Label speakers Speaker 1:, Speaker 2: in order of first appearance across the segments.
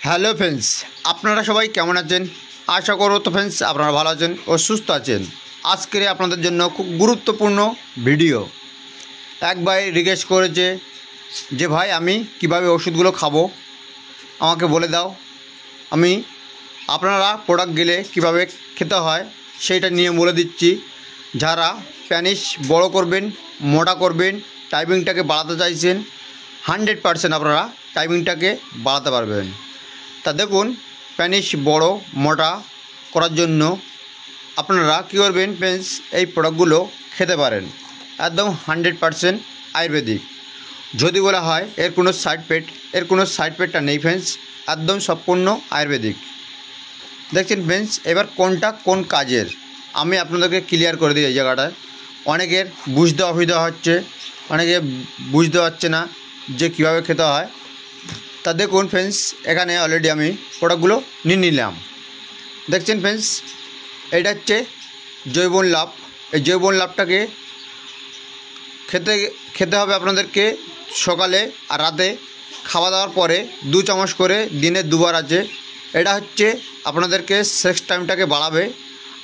Speaker 1: Hello friends, আপনারা সবাই কেমন আছেন? আশা করব তো ফ্রেন্ডস আপনারা ভালো আছেন ও সুস্থ আছেন। আজকে আপনাদের জন্য খুব গুরুত্বপূর্ণ ভিডিও। এক ভাই রিকোয়েস্ট করেছে যে ভাই আমি কিভাবে ওষুধগুলো খাবো আমাকে বলে দাও। আমি আপনারা প্রোডাক্ট গেলে কিভাবে খেতে হয় সেইটা নিয়ে বলে দিচ্ছি। যারা প্যানিস বড় করবেন, মোটা করবেন, টাইমিংটাকে বাড়াতে চাইছেন, 100% আপনারা টাইমিংটাকে বাড়াতে পারবেন। তা দেখুন, প্যানিস বড় মোটা করার জন্য আপনারা কী করবেন ফ্রেন্ডস, এই প্রোডাক্টগুলো খেতে পারেন। একদম 100% আয়ুর্বেদিক। যদি বলা হয় এর কোনো সাইড এফেক্টটা নেই ফ্রেন্ডস, একদম সম্পূর্ণ আয়ুর্বেদিক। দেখছেন ফ্রেন্ডস, এবার কোনটা কোন কাজের আমি আপনাদেরকে ক্লিয়ার করে দিই। এই জায়গাটায় অনেকের বুঝতে অসুবিধা হচ্ছে, অনেকে বুঝতে পারছে না যে কীভাবে খেতে হয়। তা দেখুন ফ্রেন্ডস, এখানে অলরেডি আমি প্রোডাক্টগুলো নিয়ে নিলাম। দেখছেন ফ্রেন্ডস, এটা হচ্ছে জৈবন লাভ। এই জৈবন লাভটাকে খেতে হবে আপনাদেরকে সকালে আর রাতে খাওয়া দাওয়ার পরে 2 চামচ করে দিনে 2 বার আছে। এটা হচ্ছে আপনাদেরকে সেক্স টাইমটাকে বাড়াবে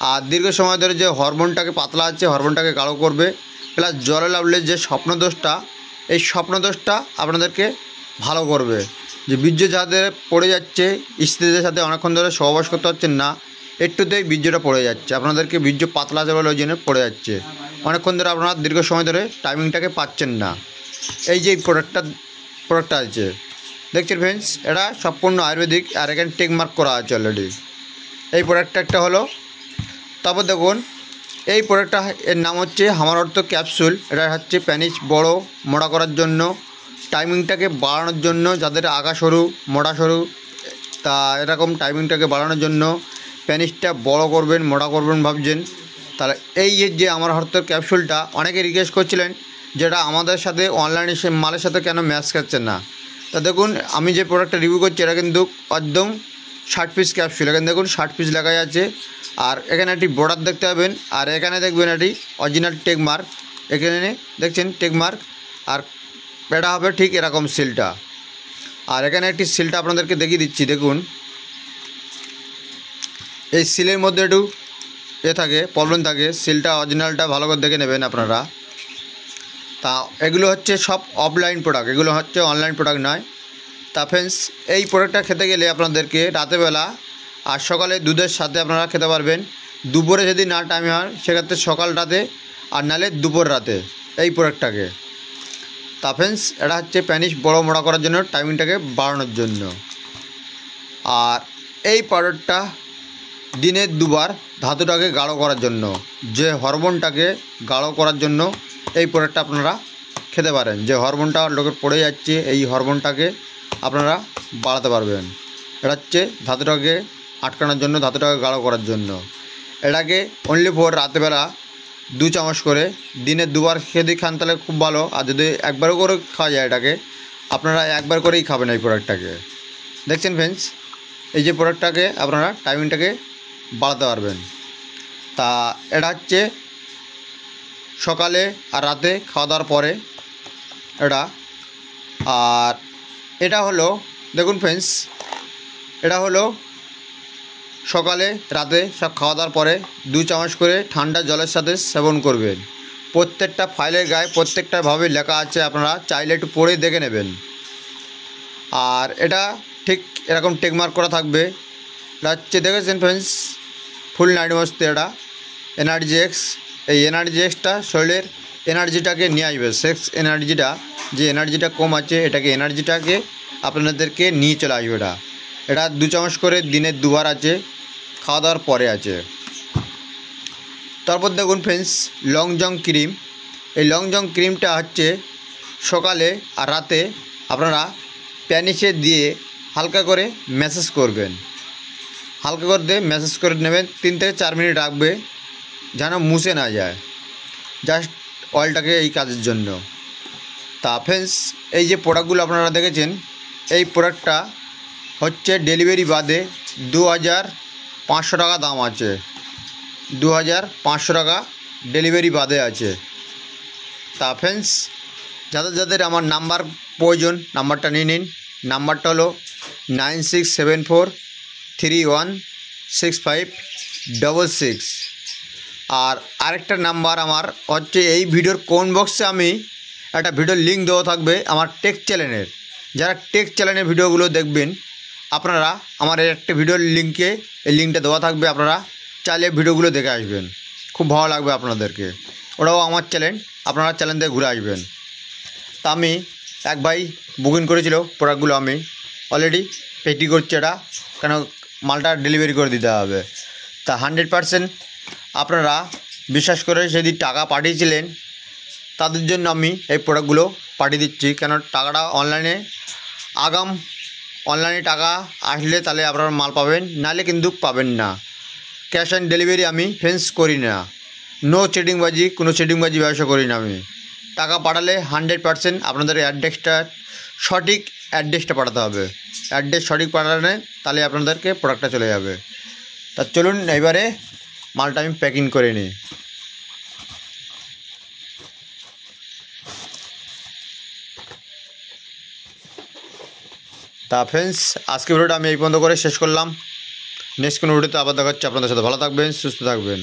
Speaker 1: আর দীর্ঘ সময় ধরে যে হরমোনটাকে পাতলা আছে হরমোনটাকে গাঢ় করবে, প্লাস জলে লাভলে যে স্বপ্নদোষটা, এই স্বপ্নদোষটা আপনাদেরকে ভালো করবে। যে বীর্য যাদের পড়ে যাচ্ছে, স্ত্রীদের সাথে অনেকক্ষণ ধরে সহবাস করতে পারছেন না, একটুতেই বীর্যটা পড়ে যাচ্ছে, আপনাদেরকে বীর্য পাতলা আছে বলে ওই জন্য পড়ে যাচ্ছে, অনেকক্ষণ ধরে আপনারা দীর্ঘ সময় ধরে টাইমিংটাকে পাচ্ছেন না। এই যে প্রোডাক্টটা আছে দেখছেন ফ্রেন্ডস, এটা সম্পূর্ণ আয়ুর্বেদিক আর এখানে টেক মার্ক করা আছে অলরেডি। এই প্রোডাক্টটা একটা হলো। তারপর দেখুন এই প্রোডাক্টটা, এর নাম হচ্ছে হামার অর্থ ক্যাপসুল। এটা হচ্ছে প্যানিস বড় মোটা করার জন্য, টাইমিংটাকে বাড়ানোর জন্য, যাদের আগা সরু মোটা সরু, তা এরকম টাইমিংটাকে বাড়ানোর জন্য প্যানিসটা বড় করবেন মোটা করবেন ভাবছেন, তাহলে এই যে আমার হাতের ক্যাপসুলটা অনেকে রিকোয়েস্ট করছিলেন যেটা আমাদের সাথে অনলাইনে মালের সাথে কেন ম্যাচ খাচ্ছেন না। তা দেখুন, আমি যে প্রোডাক্টটা রিভিউ করছি এটা কিন্তু একদম 60 পিস ক্যাপসুল। এখানে দেখুন 60 পিস লেখাই আছে। আর এখানে একটি বর্ডার দেখতে পাবেন, আর এখানে দেখবেন এটি অরিজিনাল টেক মার্ক। এখানে দেখছেন টেক মার্ক, আর এটা হবে ঠিক এরকম সিলটা। আর এখানে একটি সিলটা আপনাদেরকে দেখিয়ে দিচ্ছি। দেখুন, এই সিলের মধ্যে একটু থাকে, প্রবলেম থাকে, সিলটা অরিজিনালটা ভালো করে দেখে নেবেন আপনারা। তা এগুলো হচ্ছে সব অফলাইন প্রোডাক্ট, এগুলো হচ্ছে অনলাইন প্রোডাক্ট নয়। তা ফ্রেন্ডস, এই প্রোডাক্টটা খেতে গেলে আপনাদেরকে রাতেরবেলা আর সকালে দুধের সাথে আপনারা খেতে পারবেন। দুপুরে যদি না টাইম হয় সেক্ষেত্রে সকাল রাতে, আর নাহলে দুপুর রাতে এই প্রোডাক্টটাকে। তা ফ্রেন্ডস, এটা হচ্ছে প্যানিস বড় মোটা করার জন্য, টাইমিংটাকে বাড়ানোর জন্য। আর এই পাউডারটা দিনে 2 বার ধাতুটাকে গাঢ় করার জন্য, যে হরমোনটাকে গাঢ় করার জন্য এই প্রোডাক্টটা আপনারা খেতে পারেন। যে হরমোনটা লোকের পড়ে যাচ্ছে, এই হরমোনটাকে আপনারা বাড়াতে পারবেন। এটা হচ্ছে ধাতুটাকে আটকানোর জন্য, ধাতুটাকে গাঢ় করার জন্য। এটাকে অনলি ফর রাতেবেলা 2 চামচ করে দিনে 2 বার খেয়ে খান তাহলে খুব ভালো। আর যদি একবারও করে খাওয়া যায় এটাকে, আপনারা একবার করেই খাবেন এই প্রোডাক্টটাকে। দেখছেন ফ্রেন্ডস, এই যে প্রোডাক্টটাকে আপনারা টাইমিংটাকে বাড়াতে পারবেন। তা এটা হচ্ছে সকালে আর রাতে খাওয়া দাওয়ার পরে এটা। আর এটা হলো, দেখুন ফ্রেন্ডস, এটা হলো সকালে রাতে সব খাওয়া দাওয়ার পরে 2 চামচ করে ঠান্ডা জলের সাথে সেবন করবেন। প্রত্যেকটা ফাইলের গায়ে প্রত্যেকটাভাবে লেখা আছে, আপনারা চাইলে একটু পড়ে দেখে নেবেন। আর এটা ঠিক এরকম টেকমার্ক করা থাকবে। এটা হচ্ছে দেখেছেন ফ্রেন্ডস, ফুল নাইট মস্তে এটা এনার্জি এক্স। এই এনার্জি এক্সটা শরীরের এনার্জিটাকে নিয়ে আসবে, সেক্স এনার্জিটা, যে এনার্জিটা কম আছে এটাকে এনার্জিটাকে আপনাদেরকে নিয়ে চলে আসবে। এটা 2 চামচ করে দিনে 2 বার আছে, খাওয়া দাওয়ার পরে আছে। তারপর দেখুন ফ্রেন্ডস, লং জং ক্রিম। এই লং জং ক্রিমটা হচ্ছে সকালে আর রাতে আপনারা প্যানিসে দিয়ে হালকা করে ম্যাসাজ করবেন। হালকা করে দিয়ে ম্যাসাজ করে নেবেন, 3 থেকে 4 মিনিট রাখবে যেন মুছে না যায়, জাস্ট অয়েলটাকে এই কাজের জন্য। তা ফ্রেন্ডস, এই যে প্রোডাক্টগুলো আপনারা দেখেছেন, এই প্রোডাক্টটা হচ্ছে ডেলিভারি বাদে 2500 টাকা দাম আছে। 2500 টাকা ডেলিভারি বাদে আছে। তা ফ্রেন্ডস, যাদের যাদের আমার নাম্বার প্রয়োজন নাম্বারটা নিয়ে নিন, নাম্বারটা হলো 9674316566। আর আরেকটা নাম্বার আমার হচ্ছে, এই ভিডিওর কোন বক্সে আমি একটা ভিডিওর লিঙ্ক দেওয়া থাকবে আমার টেক চ্যানেলের। যারা টেক চ্যানেলের ভিডিওগুলো দেখবেন আপনারা, আমার এই একটা ভিডিওর লিঙ্কে এই লিঙ্কটা দেওয়া থাকবে, আপনারা চাইলে ভিডিওগুলো দেখে আসবেন, খুব ভালো লাগবে আপনাদেরকে। ওটাও আমার চ্যানেল, আপনারা চ্যানেল থেকে ঘুরে আসবেন। তা আমি এক ভাই বুকিং করেছিল প্রোডাক্টগুলো, আমি অলরেডি পেটি করছি এটা, কেন মালটা ডেলিভারি করে দিতে হবে। তা 100% আপনারা বিশ্বাস করে সেদিন টাকা পাঠিয়েছিলেন তাদের জন্য আমি এই প্রোডাক্টগুলো পাঠিয়ে দিচ্ছি। কেন টাকাটা অনলাইনে টাকা আসলে তাহলে আপনারা মাল পাবেন, নাহলে কিন্তু পাবেন না। ক্যাশ অন ডেলিভারি আমি ফেন্স করি না, নো চিটিংবাজি, কোনো চিটিংবাজি ব্যবসা করি না আমি। টাকা পাঠালে 100% আপনাদের সঠিক অ্যাড্রেসটা পাঠাতে হবে। অ্যাড্রেস সঠিক পাঠালে তাহলে আপনাদেরকে প্রোডাক্টটা চলে যাবে। তা চলুন এবারে মালটা আমি প্যাকিং করে নিই। তা ফ্রেন্ডস, আজকে ভিডিওটা আমি এই পর্যন্ত করে শেষ করলাম। নেক্সট কোনো ভিডিওতে আবার দেখা হচ্ছে আপনাদের সাথে। ভালো থাকবেন, সুস্থ থাকবেন।